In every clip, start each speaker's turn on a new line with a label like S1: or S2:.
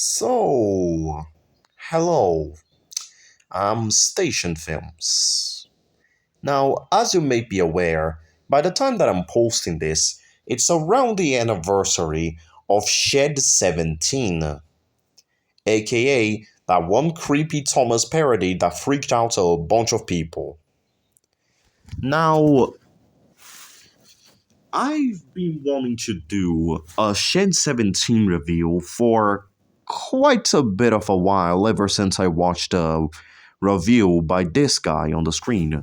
S1: So, hello, I'm Station Films. Now, as you may be aware, by the time that I'm posting this, it's around the anniversary of Shed 17, aka that one creepy Thomas parody that freaked out a bunch of people. Now, I've been wanting to do a Shed 17 review for quite a bit of a while, ever since I watched a review by this guy on the screen.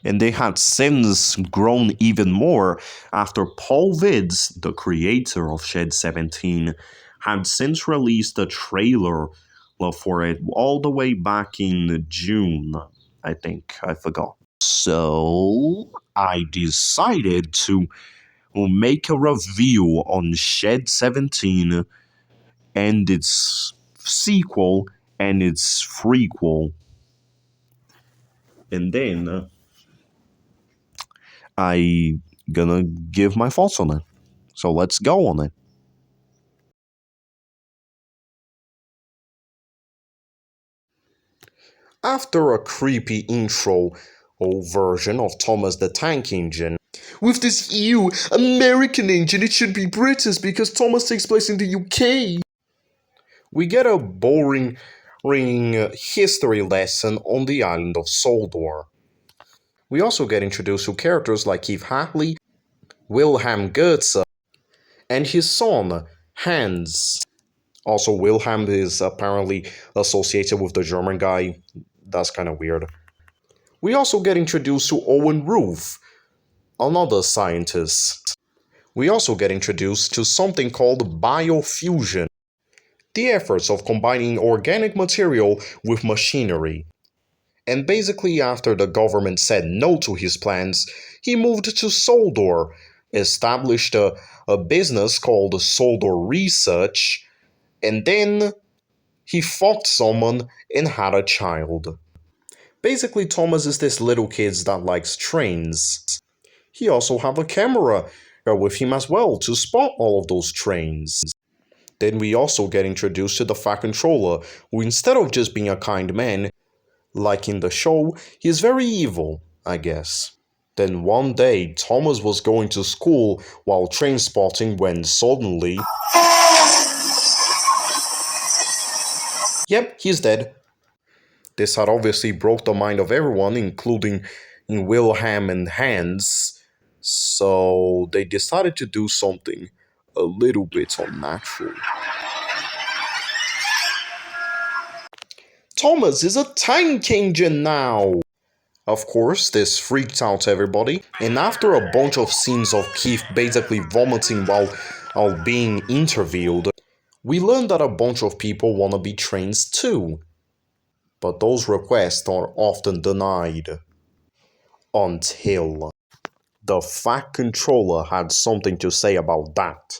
S1: And they had since grown even more after Paul Vids, the creator of Shed 17, had since released a trailer for it all the way back in June, I think. I forgot. So I decided to make a review on Shed 17 and its sequel and its prequel. And then I gonna give my thoughts on it. So let's go on it. After a creepy intro version of Thomas the Tank Engine, with this EU American engine, it should be British because Thomas takes place in the UK. We get a boring history lesson on the island of Soldor. We also get introduced to characters like Keith Hartley, Wilhelm Goetze, and his son, Hans. Also, Wilhelm is apparently associated with the German guy. That's kind of weird. We also get introduced to Owen Roof, another scientist. We also get introduced to something called biofusion, the efforts of combining organic material with machinery. And basically, after the government said no to his plans, he moved to Soldor, established a business called Soldor Research, and then he fucked someone and had a child. Basically, Thomas is this little kid that likes trains. He also have a camera with him as well to spot all of those trains. Then we also get introduced to the Fat Controller, who instead of just being a kind man, like in the show, he's very evil, I guess. Then one day, Thomas was going to school while train spotting when suddenly... Yep, he's dead. This had obviously broke the mind of everyone, including Wilhelm and Hans, so they decided to do something a little bit unnatural. Thomas is a tank engine now! Of course, this freaked out everybody, and after a bunch of scenes of Keith basically vomiting while being interviewed, we learned that a bunch of people want to be trains too. But those requests are often denied. Until the Fat Controller had something to say about that.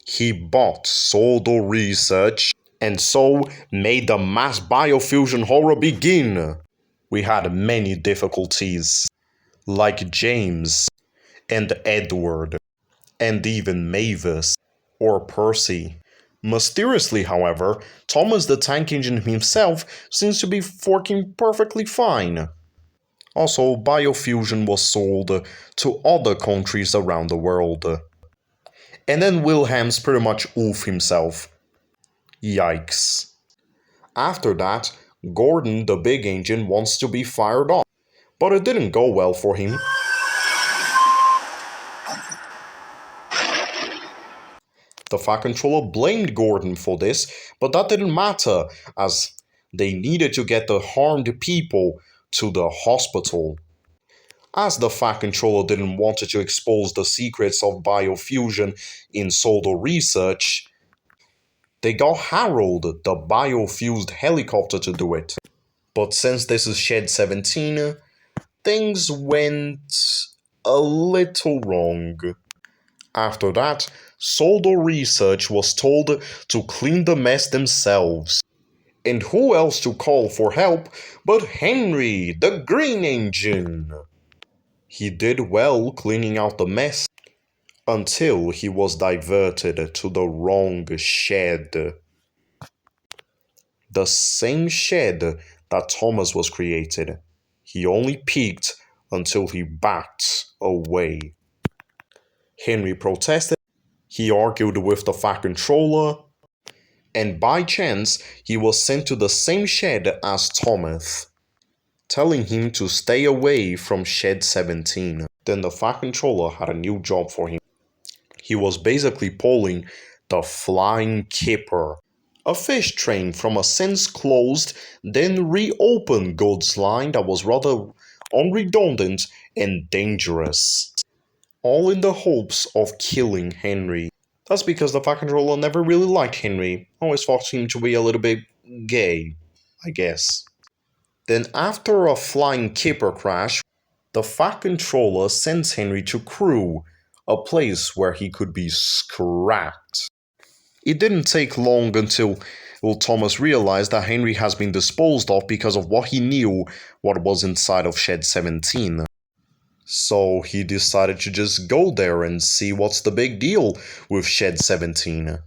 S1: He bought Soldo Research and so made the mass biofusion horror begin. We had many difficulties, like James and Edward, and even Mavis or Percy. Mysteriously, however, Thomas the Tank Engine himself seems to be working perfectly fine. Also, biofusion was sold to other countries around the world. And then Wilhelm's pretty much oof himself. Yikes. After that, Gordon the Big Engine wants to be fired off, but it didn't go well for him. The Fat Controller blamed Gordon for this, but that didn't matter, as they needed to get the harmed people to the hospital. As the Fat Controller didn't want to expose the secrets of biofusion in Soldo Research, they got Harold, the biofused helicopter, to do it. But since this is Shed 17, things went a little wrong. After that, Soldo Research was told to clean the mess themselves. And who else to call for help but Henry, the Green Engine? He did well cleaning out the mess. until he was diverted to the wrong shed. The same shed that Thomas was created. He only peeked until he backed away. Henry protested, he argued with the Fat Controller, and by chance he was sent to the same shed as Thomas, telling him to stay away from Shed 17. Then the Fat Controller had a new job for him. He was basically pulling the Flying Kipper, a fish train from a since closed, then reopened goods line that was rather unredundant and dangerous, all in the hopes of killing Henry. That's because the Fat Controller never really liked Henry, always thought him to be a little bit gay, I guess. Then after a Flying Kipper crash, the Fat Controller sends Henry to Crew, a place where he could be scrapped. It didn't take long until Thomas realized that Henry has been disposed of because of what he knew what was inside of Shed 17. So he decided to just go there and see what's the big deal with Shed 17.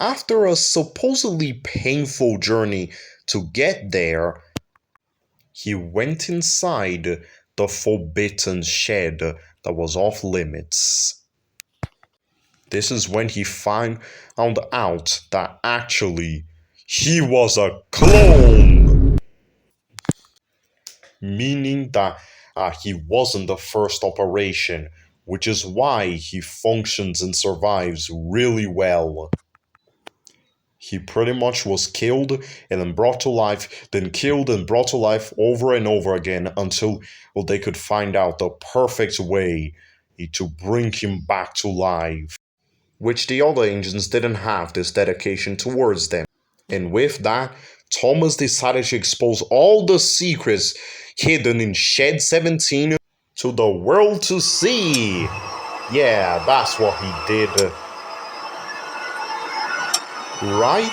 S1: After a supposedly painful journey to get there, he went inside the forbidden shed that was off limits. This is when he found out that actually he was a clone, meaning that he wasn't the first operation, which is why he functions and survives really well. He pretty much was killed and then brought to life, then killed and brought to life over and over again until they could find out the perfect way to bring him back to life, which the other engines didn't have this dedication towards them. And with that, Thomas decided to expose all the secrets hidden in Shed 17 to the world to see. Yeah, that's what he did. Right?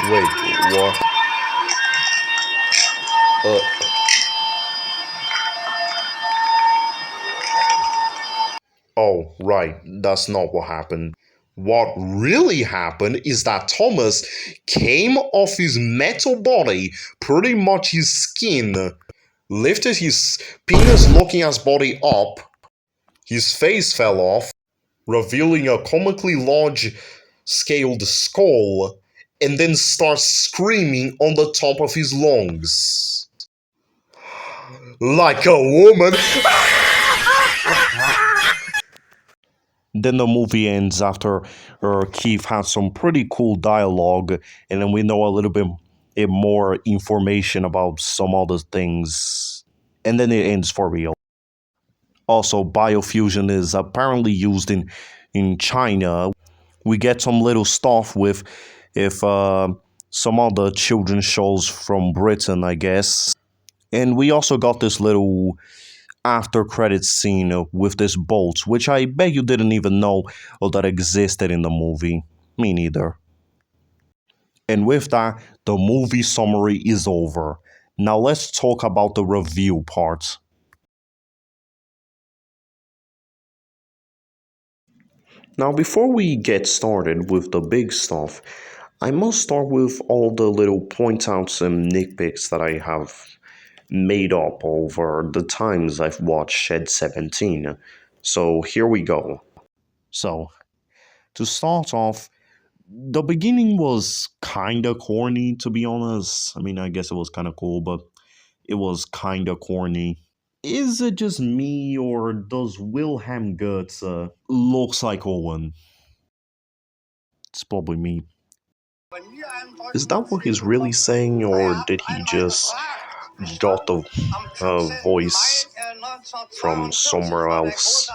S1: Wait, what? Oh, right, that's not what happened. What really happened is that Thomas came off his metal body, pretty much his skin, lifted his penis-looking ass body up, his face fell off, revealing a comically large-scaled skull, and then starts screaming on the top of his lungs. Like a woman! Then the movie ends after Keith has some pretty cool dialogue, and then we know a little bit more information about some other things. And then it ends for real. Also, biofusion is apparently used in China. We get some little stuff with some other children's shows from Britain, I guess. And we also got this little after credits scene with this bolt, which I bet you didn't even know that existed in the movie. Me neither. And with that, the movie summary is over. Now let's talk about the review part. Now before we get started with the big stuff, I must start with all the little point outs and nitpicks that I have made up over the times I've watched Shed 17. So here we go. So, to start off, the beginning was kinda corny, to be honest. I mean, I guess it was kinda cool, but it was kinda corny. Is it just me, or does Wilhelm Goetz looks like Owen? It's probably me. Is that what he's really saying, or did he just got the voice from somewhere else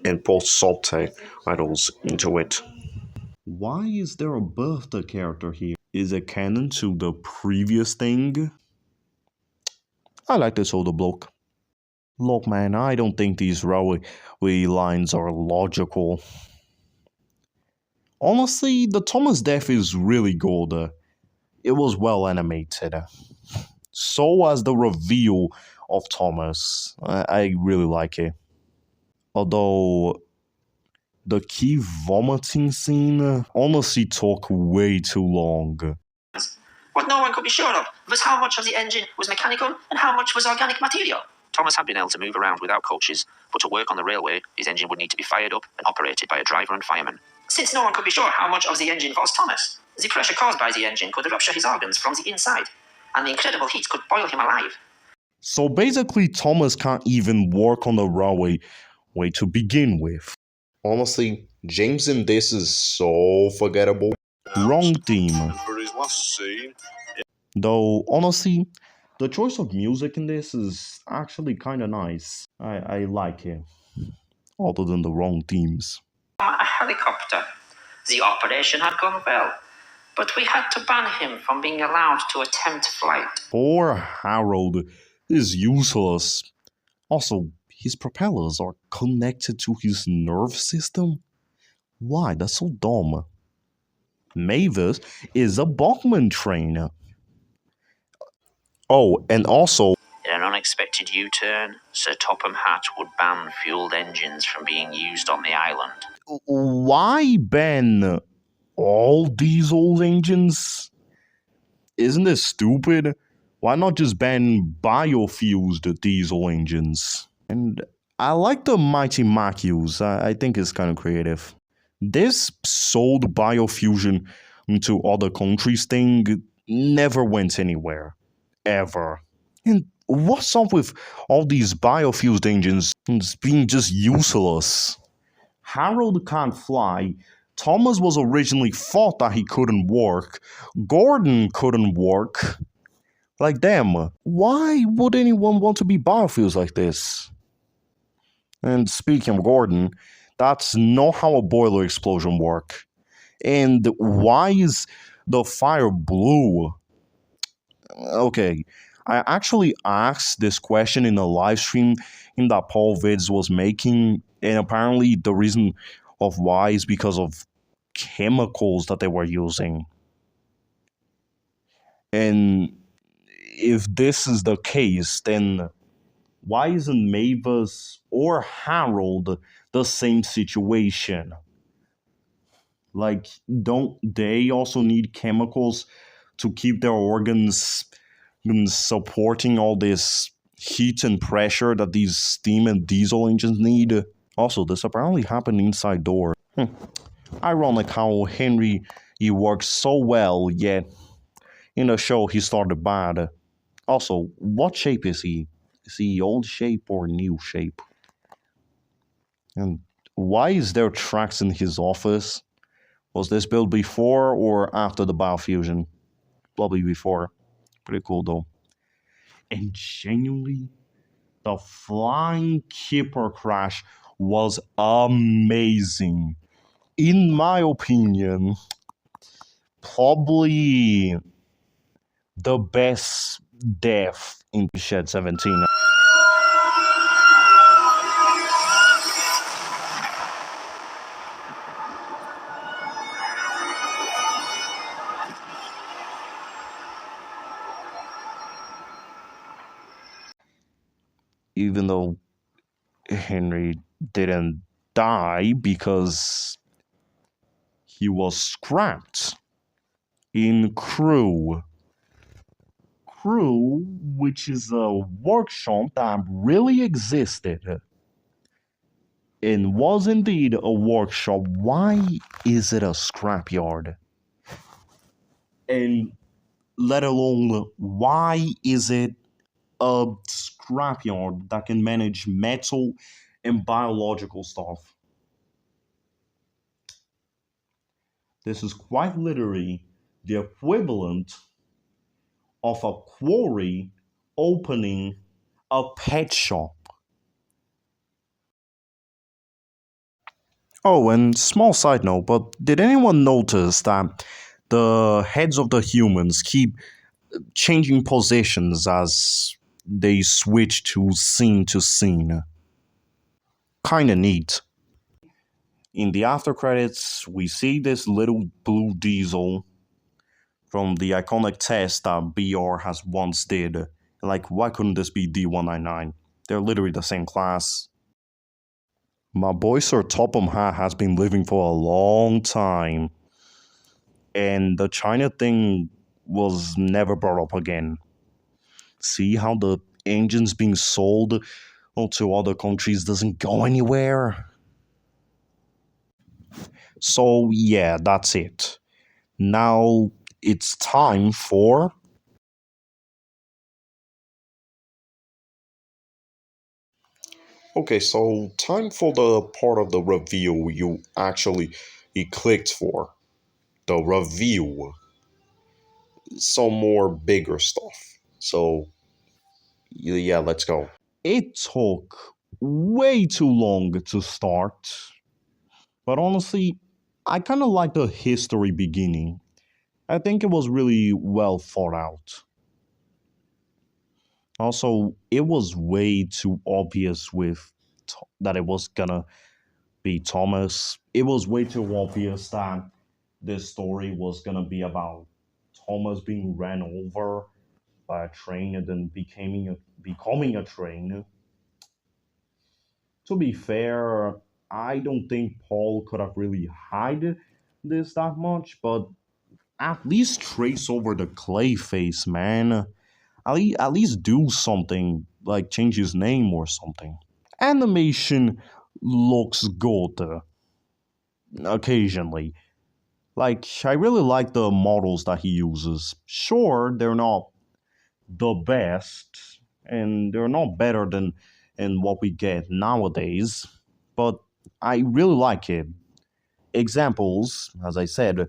S1: and put subtitles into it? Why is there a birthday character here? Is it canon to the previous thing? I like this older bloke. Look, man, I don't think these railway lines are logical. Honestly, the Thomas death is really good. It was well animated. So was the reveal of Thomas. I really like it. Although the key vomiting scene honestly took way too long.
S2: What no one could be sure of was how much of the engine was mechanical and how much was organic material. Thomas had been able to move around without coaches, but to work on the railway, his engine would need to be fired up and operated by a driver and fireman. Since no one could be sure how much of the engine was Thomas, the pressure caused by the engine could rupture his organs from the inside, and the incredible heat could boil him alive.
S1: So basically, Thomas can't even work on the railway way to begin with. Honestly, James in this is so forgettable. Wrong theme. Though, honestly, the choice of music in this is actually kind of nice. I like it. Other than the wrong themes.
S2: A helicopter. The operation had gone well, but we had to ban him from being allowed to attempt flight.
S1: Poor Harold is useless. Also, his propellers are connected to his nerve system? Why? That's so dumb. Mavis is a Bachmann trainer. Oh, and also,
S2: in an unexpected U-turn, Sir Topham Hatt would ban fueled engines from being used on the island.
S1: why ban all diesel engines? Isn't this stupid? Why not just ban biofueled diesel engines? And I like the Mighty Macus. I think it's kind of creative. This sold biofusion to other countries thing never went anywhere. Ever. And what's up with all these biofueled engines being just useless? Harold can't fly. Thomas was originally thought that he couldn't work. Gordon couldn't work. Like them. Why would anyone want to be biofuels like this? And speaking of Gordon, that's not how a boiler explosion works. And why is the fire blue? Okay, I actually asked this question in a live stream in that Paul Vids was making, and apparently the reason of why is because of chemicals that they were using. And if this is the case, then why isn't Mavis or Harold the same situation? Like, don't they also need chemicals to keep their organs supporting all this heat and pressure that these steam and diesel engines need? Also, this apparently happened inside door. Ironic how Henry he works so well, yet in the show he started bad. Also, what shape is he? Is he old shape or new shape? And why is there tracks in his office? Was this built before or after the biofusion? Probably before. Pretty cool though. And genuinely, the flying Kipper crash was amazing. In my opinion, probably the best death in Shed 17. Even though Henry didn't die because he was scrapped in Crew. Crew, which is a workshop that really existed and was indeed a workshop. Why is it a scrapyard? And let alone, why is it a scrapyard that can manage metal and biological stuff? This is quite literally the equivalent of a quarry opening a pet shop. Oh, and small side note, but did anyone notice that the heads of the humans keep changing positions as they switch to scene? Kinda neat. In the after credits, we see this little blue diesel from the iconic test that BR has once did, Like, why couldn't this be D199? They're literally the same class. My boy Sir Topham Hatt has been living for a long time, and the China thing was never brought up again. See how the engines being sold to other countries doesn't go anywhere? So, yeah, that's it. Now it's time for. Okay, so time for the part of the review you clicked for. The review. Some more bigger stuff. So, yeah, let's go. It took way too long to start, but honestly, I kind of like the history beginning. I think it was really well thought out. Also, it was way too obvious that it was gonna be Thomas. It was way too obvious that this story was gonna be about Thomas being ran over by a train and then becoming a train. To be fair, I don't think Paul could have really hide this that much, but at least trace over the clay face, man. At least do something, like change his name or something. Animation looks good occasionally. Like, I really like the models that he uses. Sure, they're not the best, and they're not better than what we get nowadays, but I really like it. Examples, as I said,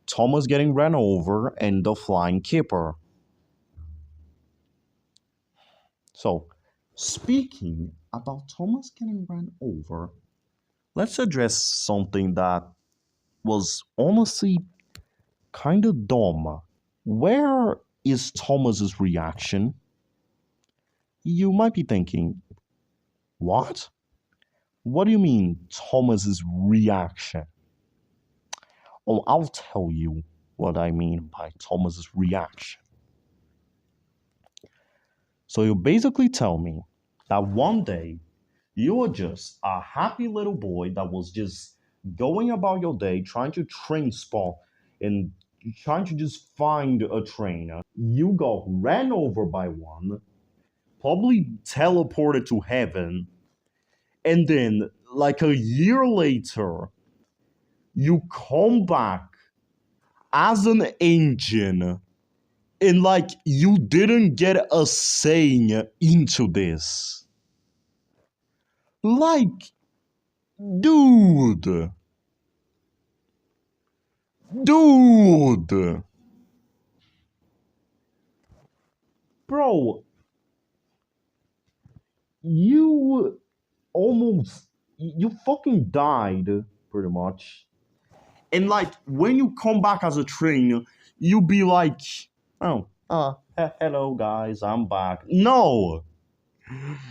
S1: Thomas getting ran over and the flying keeper. So, speaking about Thomas getting ran over, let's address something that was honestly kind of dumb. Where is Thomas's reaction? You might be thinking, what? What do you mean, Thomas's reaction? Oh, I'll tell you what I mean by Thomas's reaction. So you basically tell me that one day you were just a happy little boy that was just going about your day trying to train spot and trying to just find a trainer. You got ran over by one, probably teleported to heaven, and then like a year later, you come back as an engine and like you didn't get a saying into this. Like, dude, dude, bro, you you fucking died pretty much. And like when you come back as a trainer, you be like, oh, hello guys, I'm back. No,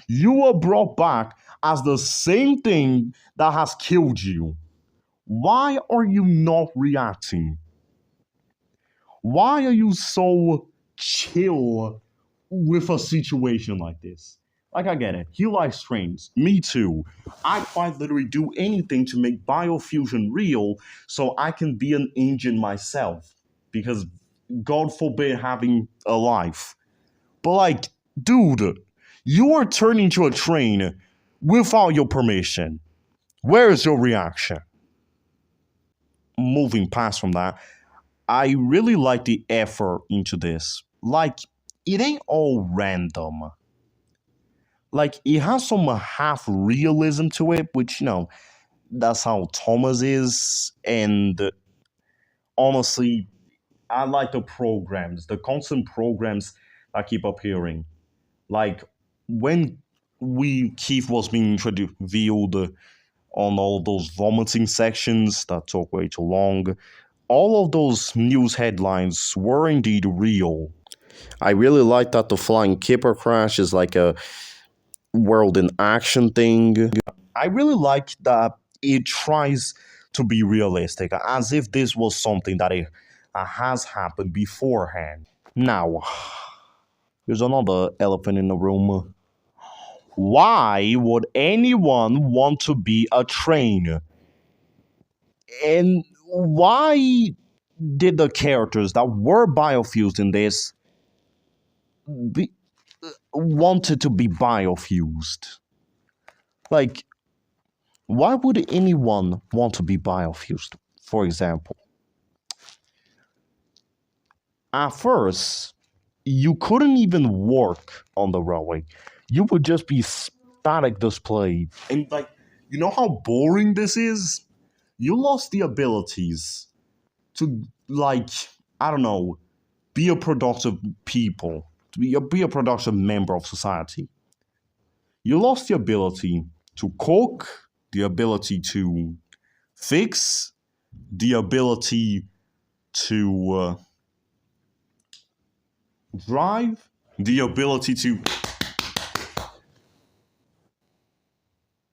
S1: you were brought back as the same thing that has killed you. Why are you not reacting? Why are you so chill with a situation like this? Like, I get it. He likes trains. Me too. I quite literally do anything to make biofusion real so I can be an engine myself. Because, God forbid, having a life. But, like, dude, you are turning to a train without your permission. Where is your reaction? Moving past from that, I really like the effort into this. Like, it ain't all random. Like, it has some half realism to it, which, that's how Thomas is. And honestly, I like the constant programs that keep appearing. Like, when Keith was being introduced, revealed on all those vomiting sections that took way too long, all of those news headlines were indeed real. I really like that the flying kipper crash is like a world in action thing. I really like that it tries to be realistic, as if this was something that has happened beforehand. Now, Here's another elephant in the room. Why would anyone want to be a trainer? And why did the characters that were biofused in this be, wanted to be biofused? Like, why would anyone want to be biofused, for example? At first, you couldn't even work on the railway. You would just be static display. And like, you know how boring this is? You lost the abilities to like, I don't know, be a productive people, to be a productive member of society. You lost the ability to cook, the ability to fix, the ability to drive, the ability to.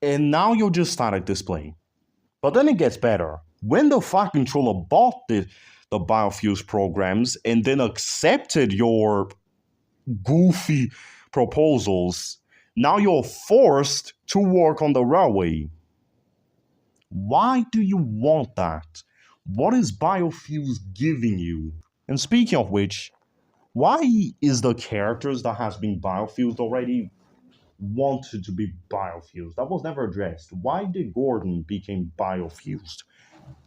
S1: And now you're just static display. But then it gets better. When the Fire Controller bought the Biofuse programs and then accepted your goofy proposals, now you're forced to work on the railway. Why do you want that? What is Biofuse giving you? And speaking of which, why is the characters that has been biofused already wanted to be biofused? That was never addressed. Why did Gordon become biofused?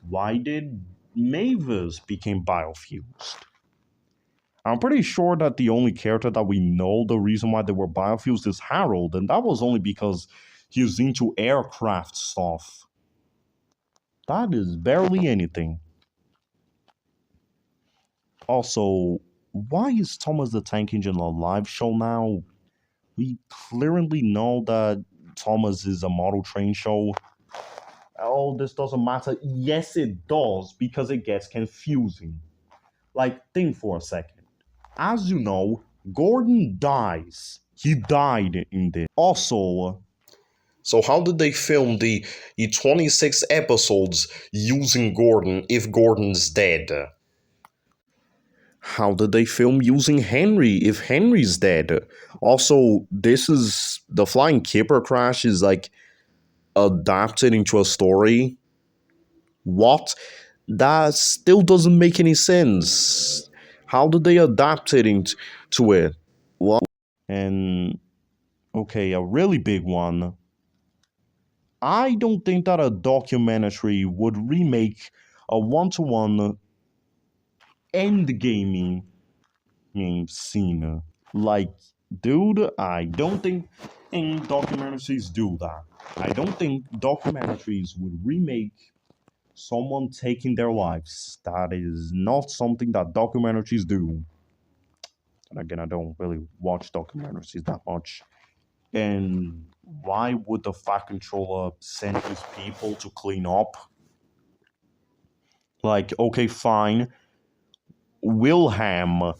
S1: Why did Mavis become biofused? I'm pretty sure that the only character that we know the reason why they were biofused is Harold, and that was only because he's into aircraft stuff. That is barely anything. Also, why is Thomas the Tank Engine a live show now? We clearly know that Thomas is a model train show. Oh, this doesn't matter. Yes, it does, because it gets confusing. Like, think for a second. As you know, Gordon dies. He died in this. Also, so how did they film the 26 episodes using Gordon if Gordon's dead? How did they film using Henry if Henry's dead? Also, this is the Flying Kipper crash is like adapted into a story. What? That still doesn't make any sense. How did they adapt it into it? What? And okay, a really big one. I don't think that a documentary would remake a one-to-one end gaming scene. Like, dude, I don't think documentaries do that. I don't think documentaries would remake someone taking their lives. That is not something that documentaries do. And again, I don't really watch documentaries that much. And why would the Fat Controller send his people to clean up? Like, okay, fine. Wilhelm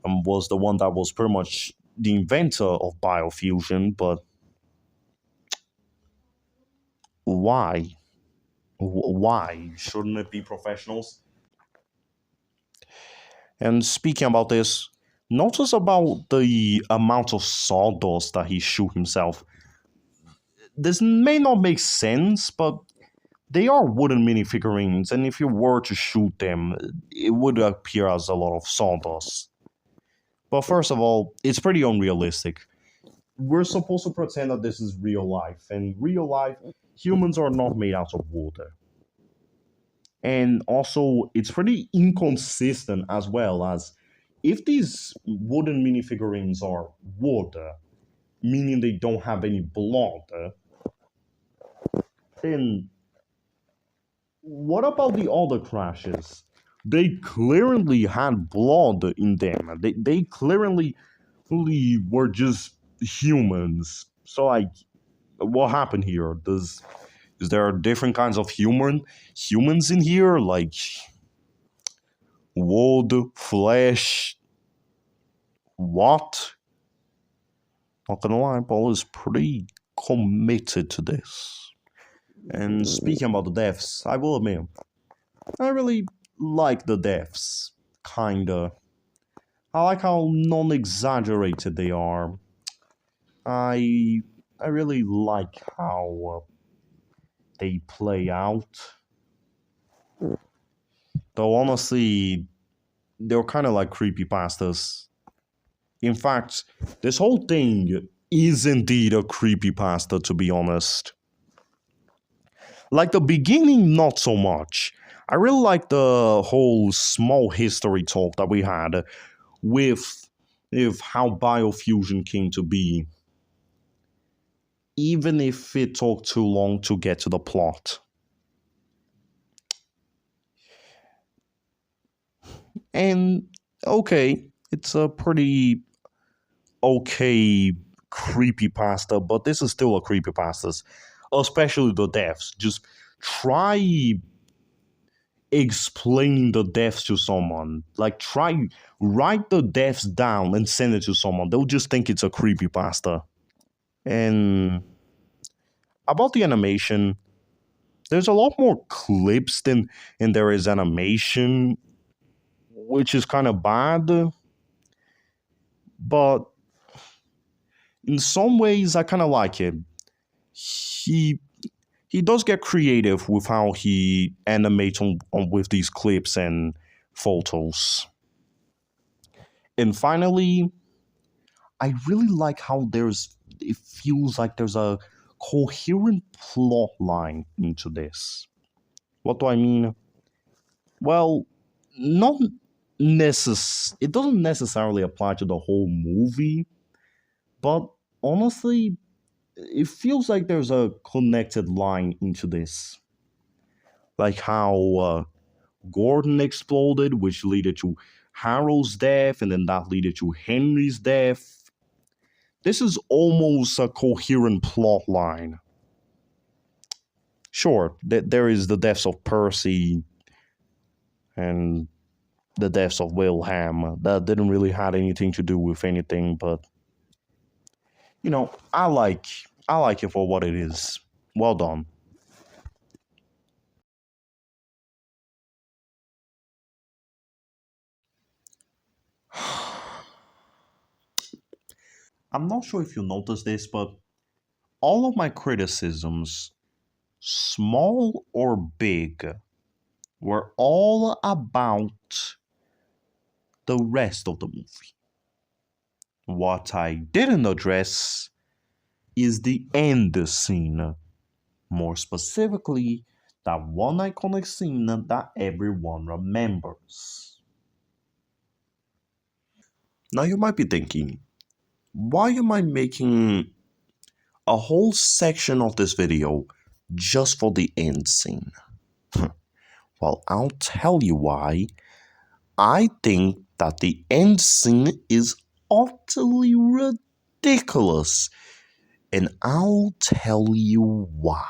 S1: was the one that was pretty much the inventor of biofusion, but why? Why? Shouldn't it be professionals? And speaking about this, notice about the amount of sawdust that he shoot himself. This may not make sense, but they are wooden minifigurines, and if you were to shoot them, it would appear as a lot of sawdust. But first of all, it's pretty unrealistic. We're supposed to pretend that this is real life, and real life, humans are not made out of water. And also, it's pretty inconsistent as well, as if these wooden minifigurines are water, meaning they don't have any blood, then what about the other crashes? They clearly had blood in them. They clearly were just humans. So like, what happened here? Is there different kinds of humans in here? Like wood, flesh, what? Not gonna lie, Paul is pretty committed to this. And speaking about the deaths, I will admit, I really like the deaths. Kinda. I like how non-exaggerated they are. I I really like how they play out. Though honestly, they're kind of like creepypastas. In fact, this whole thing is indeed a creepypasta, to be honest. Like the beginning, not so much. I really like the whole small history talk that we had with if how biofusion came to be, even if it took too long to get to the plot. And okay, it's a pretty okay creepypasta, but this is still a creepypasta, especially the deaths. Just try explaining the deaths to someone. Like try write the deaths down and send it to someone. They'll just think it's a creepypasta. And about the animation, there's a lot more clips than there is animation, which is kind of bad. But in some ways, I kind of like it. He he does get creative with how he animates on with these clips and photos. And finally, I really like how it feels like there's a coherent plot line into this. What do I mean? Well, not it doesn't necessarily apply to the whole movie, but honestly, it feels like there's a connected line into this. Like how Gordon exploded, which led to Harold's death, and then that led to Henry's death. This is almost a coherent plot line. Sure, there is the deaths of Percy and the deaths of Wilhelm. That didn't really have anything to do with anything, but I like it for what it is. Well done. I'm not sure if you noticed this, but all of my criticisms, small or big, were all about the rest of the movie. What I didn't address is the end scene. More specifically, that one iconic scene that everyone remembers. Now you might be thinking, why am I making a whole section of this video just for the end scene? Well, I'll tell you why. I think that the end scene is utterly ridiculous, and I'll tell you why.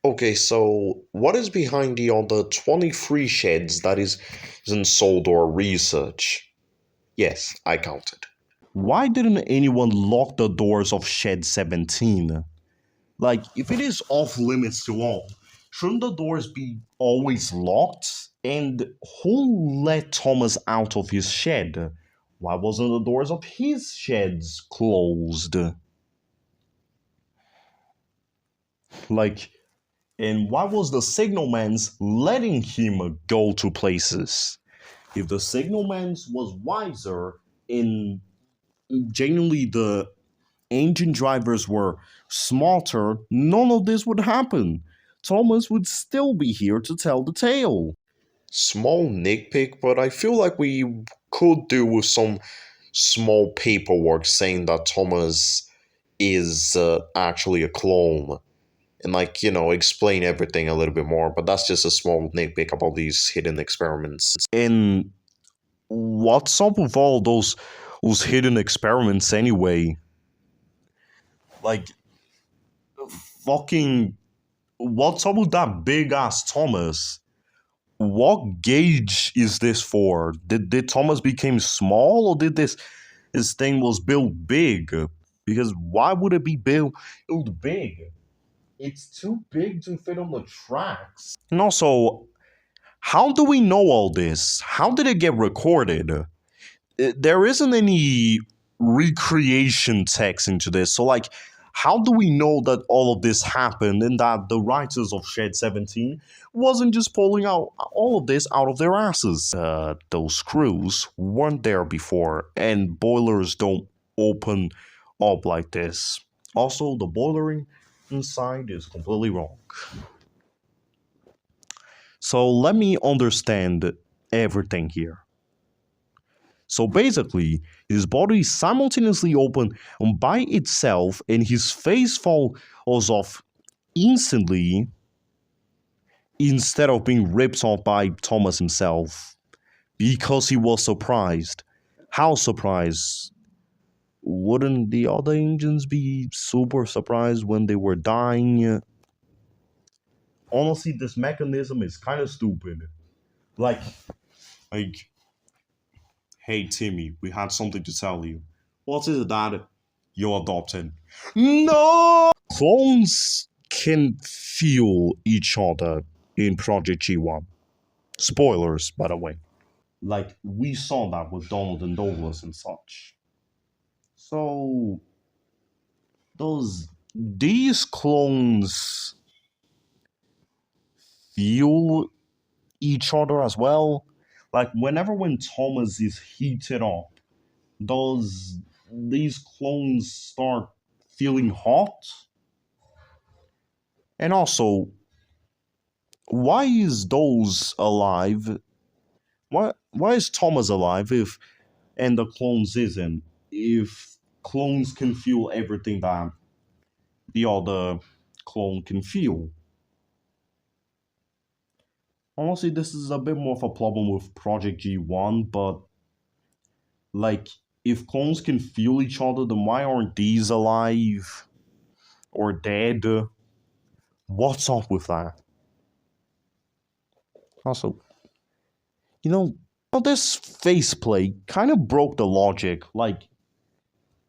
S1: Okay, so what is behind the other 23 sheds that isn't sold or research? Yes, I counted. Why didn't anyone lock the doors of Shed 17? Like, if it is off limits to all, shouldn't the doors be always locked? And who let Thomas out of his shed? Why wasn't the doors of his sheds closed? Like, and why was the signalman's letting him go to places? If the signalman's was wiser and genuinely the engine drivers were smarter, none of this would happen. Thomas would still be here to tell the tale. Small nitpick, but I feel like we could do with some small paperwork saying that Thomas is actually a clone and explain everything a little bit more, but that's just a small nitpick about these hidden experiments. And what's up with all those hidden experiments anyway? Like, fucking, what's up with that big ass Thomas? What gauge is this for? Did Thomas become small, or did this thing was built big? Because why would it be built big? It's too big to fit on the tracks. And also, how do we know all this? How did it get recorded? there isn't any recreation text into this. So, like, how do we know that all of this happened and that the writers of Shed 17 wasn't just pulling out all of this out of their asses? Those screws weren't there before, and boilers don't open up like this. Also, the boiler inside is completely wrong. So, let me understand everything here. So basically, his body simultaneously opened by itself and his face falls off instantly instead of being ripped off by Thomas himself because he was surprised. How surprised? Wouldn't the other engines be super surprised when they were dying? Honestly, this mechanism is kind of stupid. Like, hey Timmy, we had something to tell you. What is it that you're adopted? No! Clones can feel each other in Project G1. Spoilers, by the way. Like, we saw that with Donald and Douglas and such. So, these clones feel each other as well? Like, when Thomas is heated up, does these clones start feeling hot? And also, why is those alive? Why is Thomas alive if and the clones isn't? If clones can feel everything that the other clone can feel. Honestly, this is a bit more of a problem with Project G1, but like, if clones can feel each other, then why aren't these alive? Or dead? What's up with that? Also, this faceplate kind of broke the logic. Like,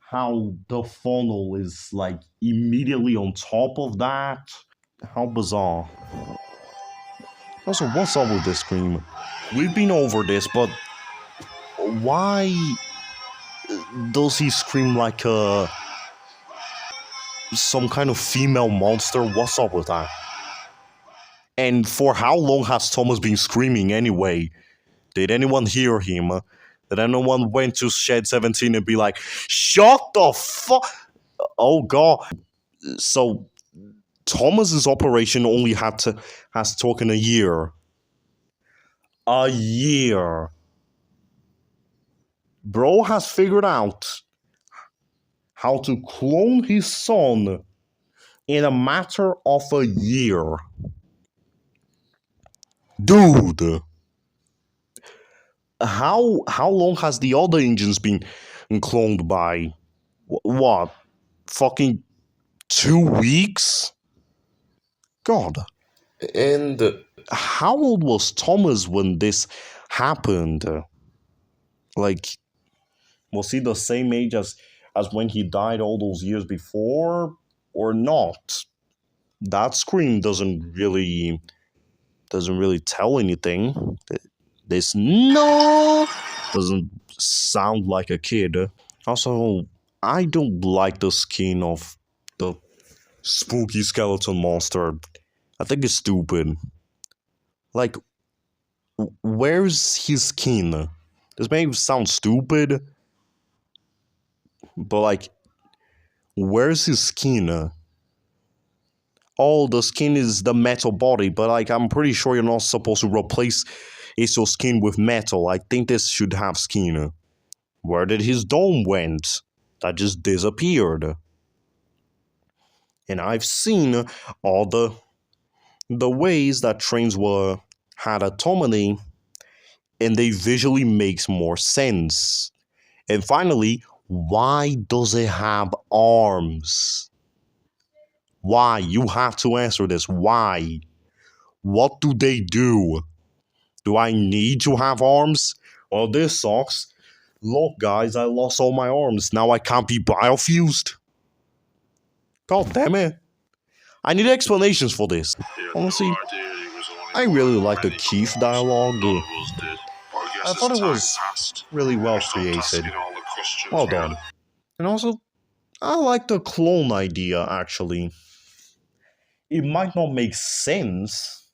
S1: how the funnel is, like, immediately on top of that. How bizarre. Also, what's up with this scream? We've been over this, but why does he scream like some kind of female monster? What's up with that? And for how long has Thomas been screaming anyway? Did anyone hear him? Did anyone went to Shed 17 and be like, shut the fuck? Oh god. So Thomas's operation only has taken a year. A year. Bro has figured out how to clone his son in a matter of a year. Dude. How long has the other engines been cloned by? What? Fucking 2 weeks? God. And how old was Thomas when this happened? Like, was he the same age as when he died all those years before? Or not? That scream doesn't really tell anything. This no doesn't sound like a kid. Also, I don't like the skin of the spooky skeleton monster. I think it's stupid. Like, where's his skin? This may sound stupid, but like, where's his skin? Oh, the skin is the metal body, but like, I'm pretty sure you're not supposed to replace Aso's skin with metal. I think this should have skin. Where did his dome went? That just disappeared. And I've seen all the ways that trains had autonomy, and they visually makes more sense. And finally, why does it have arms? Why? You have to answer this. Why? What do they do? Do I need to have arms? Oh, this sucks. Look, guys, I lost all my arms. Now I can't be biofused. God damn it. I need explanations for this. Honestly, I really like the Keith dialogue. I thought it was really well created. Well done. And also, I like the clone idea, actually. It might not make sense,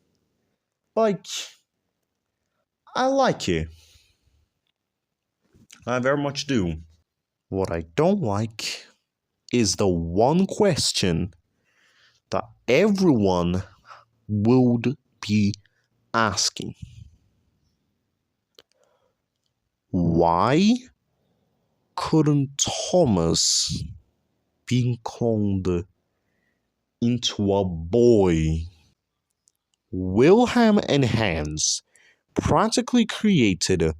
S1: like, I like it. I very much do. What I don't like is the one question that everyone would be asking. Why couldn't Thomas be cloned into a boy? Wilhelm and Hans practically created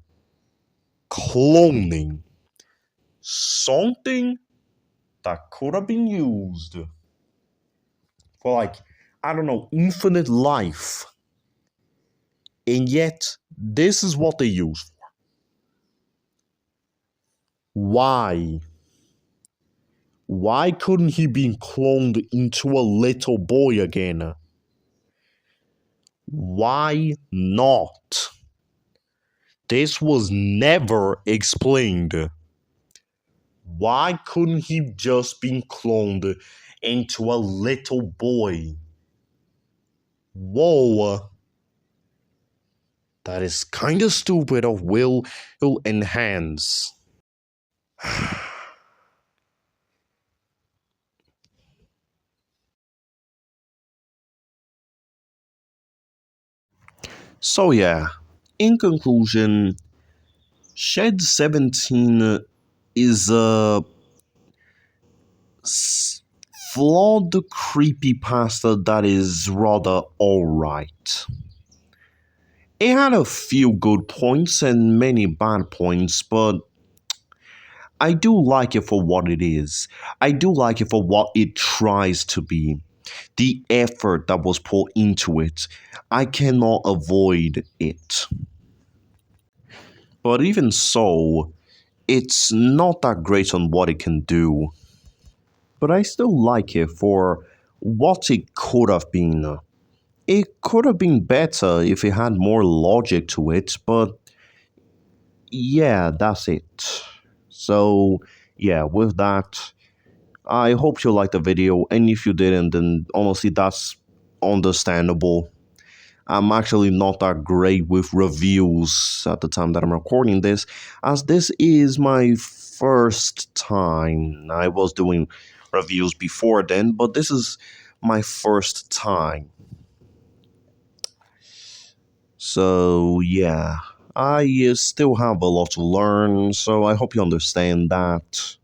S1: cloning, something that could have been used for, like, I don't know, infinite life. And yet, this is what they use for. Why? Why couldn't he be cloned into a little boy again? Why not? This was never explained. Why couldn't he just be cloned into a little boy? Whoa. That is kinda stupid of Will and Hans. So yeah, in conclusion, Shed 17 is a flawed creepypasta that is rather alright. It had a few good points and many bad points, but I do like it for what it is. I do like it for what it tries to be. The effort that was put into it, I cannot avoid it. But even so, it's not that great on what it can do. But I still like it for what it could have been. It could have been better if it had more logic to it, but yeah, that's it. So, yeah, with that, I hope you liked the video, and if you didn't, then honestly, that's understandable. I'm actually not that great with reviews at the time that I'm recording this, as this is my first time. I was doing reviews before then, but this is my first time. So, yeah, I still have a lot to learn, so I hope you understand that.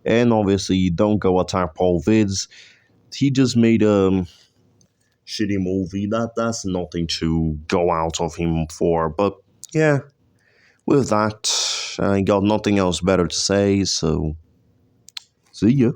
S1: And obviously, don't go attack Paul Vids. He just made a shitty movie. That's nothing to go out of him for. But yeah, with that, I got nothing else better to say, so see ya.